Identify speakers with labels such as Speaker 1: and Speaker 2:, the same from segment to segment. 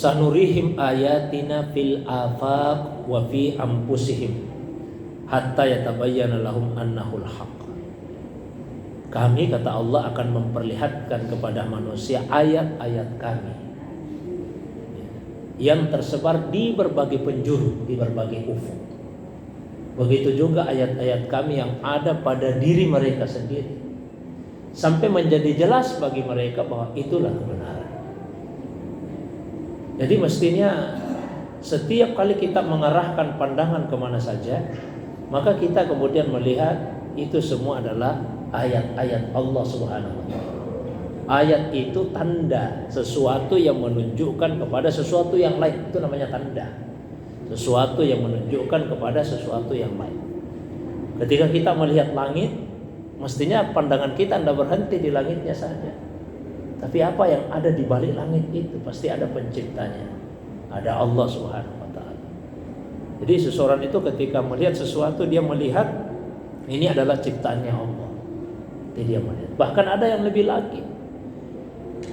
Speaker 1: sanurihim ayatina fil afaq wa fi anfusihim hatta yatabayyana lahum annahul haqq. Kami, kata Allah, akan memperlihatkan kepada manusia ayat-ayat kami yang tersebar di berbagai penjuru, di berbagai ufuk. Begitu juga ayat-ayat kami yang ada pada diri mereka sendiri, sampai menjadi jelas bagi mereka bahwa itulah kebenaran. Jadi mestinya setiap kali kita mengarahkan pandangan kemana saja, maka kita kemudian melihat itu semua adalah ayat-ayat Allah Subhanahu wa ta'ala. Ayat itu tanda, sesuatu yang menunjukkan kepada sesuatu yang lain. Itu namanya tanda. Sesuatu yang menunjukkan kepada sesuatu yang lain. Ketika kita melihat langit, mestinya pandangan kita tidak berhenti di langitnya saja. Tapi apa yang ada di balik langit itu? Pasti ada penciptanya. Ada Allah Subhanahu wa ta'ala. Jadi seseorang itu ketika melihat sesuatu, dia melihat ini adalah ciptaannya Allah. Jadi dia melihat. Bahkan ada yang lebih lagi.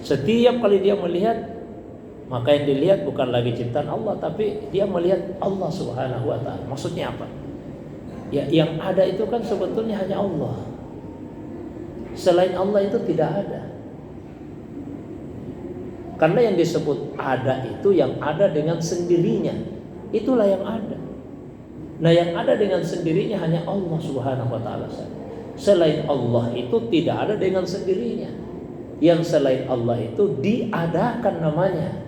Speaker 1: Setiap kali dia melihat, maka yang dilihat bukan lagi ciptaan Allah, tapi dia melihat Allah Subhanahu wa ta'ala. Maksudnya apa? Ya, yang ada itu kan sebetulnya hanya Allah. Selain Allah itu tidak ada. Karena yang disebut ada itu yang ada dengan sendirinya. Itulah yang ada. Nah, yang ada dengan sendirinya hanya Allah Subhanahu wa ta'ala saja. Selain Allah itu tidak ada dengan sendirinya. Yang selain Allah itu diadakan namanya.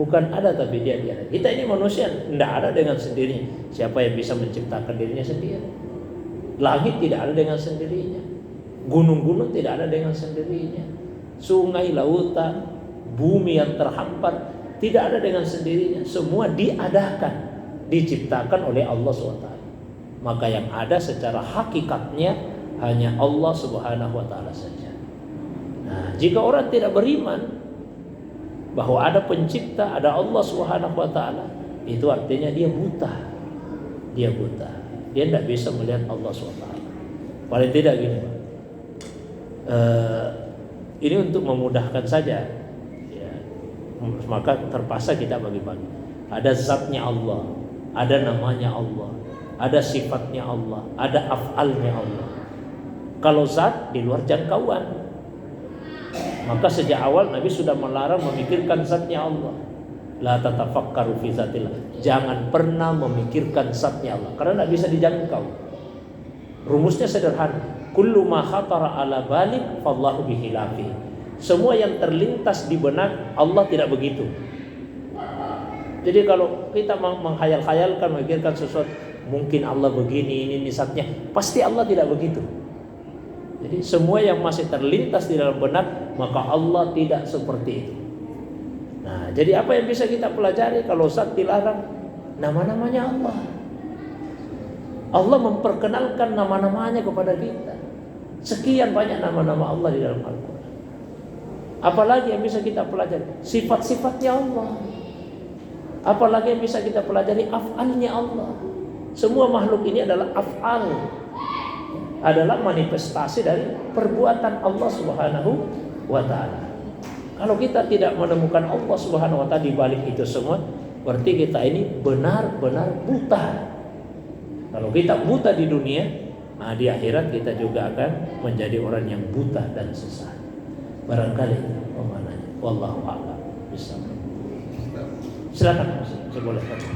Speaker 1: Bukan ada tapi dia diadakan. Kita ini manusia tidak ada dengan sendirinya. Siapa yang bisa menciptakan dirinya sendiri? Langit tidak ada dengan sendirinya. Gunung-gunung tidak ada dengan sendirinya. Sungai, lautan, bumi yang terhampar tidak ada dengan sendirinya. Semua diadakan, diciptakan oleh Allah SWT. Maka yang ada secara hakikatnya hanya Allah Subhanahu wa ta'ala saja. Nah, jika orang tidak beriman bahwa ada pencipta, ada Allah Subhanahu wa ta'ala, itu artinya dia buta. Dia buta. Dia tidak bisa melihat Allah SWT. Paling tidak gini, ini untuk memudahkan saja ya, maka terpaksa kita bagi-bagi. Ada zatnya Allah, ada namanya Allah, ada sifatnya Allah, ada af'alnya Allah. Kalau zat di luar jangkauan, maka sejak awal Nabi sudah melarang memikirkan zatnya Allah. La tatafakkaru fi zatillah. Jangan pernah memikirkan zatnya Allah, karena tidak bisa dijangkau. Rumusnya sederhana. Kullu ma khatara ala balik fallahu bihilafi. Semua yang terlintas di benak Allah tidak begitu. Jadi kalau kita menghayal-hayalkan, memikirkan sesuatu, mungkin Allah begini, ini zatnya, pasti Allah tidak begitu. Jadi semua yang masih terlintas di dalam benak, maka Allah tidak seperti itu. Nah, jadi apa yang bisa kita pelajari kalau zat dilarang? Nama-namanya Allah. Allah memperkenalkan nama-namanya kepada kita. Sekian banyak nama-nama Allah di dalam Al-Quran. Apalagi yang bisa kita pelajari? Sifat-sifatnya Allah. Apalagi yang bisa kita pelajari? Af'alnya Allah. Semua makhluk ini adalah af'al, adalah manifestasi dari perbuatan Allah Subhanahu wa ta'ala. Kalau kita tidak menemukan Allah Subhanahu wa ta'ala di balik itu semua, berarti kita ini benar-benar buta. Kalau kita buta di dunia, nah di akhirat kita juga akan menjadi orang yang buta dan sesat. Barangkali pemanahnya. Wallahu a'lam bishawab. Silakan, saya boleh kata.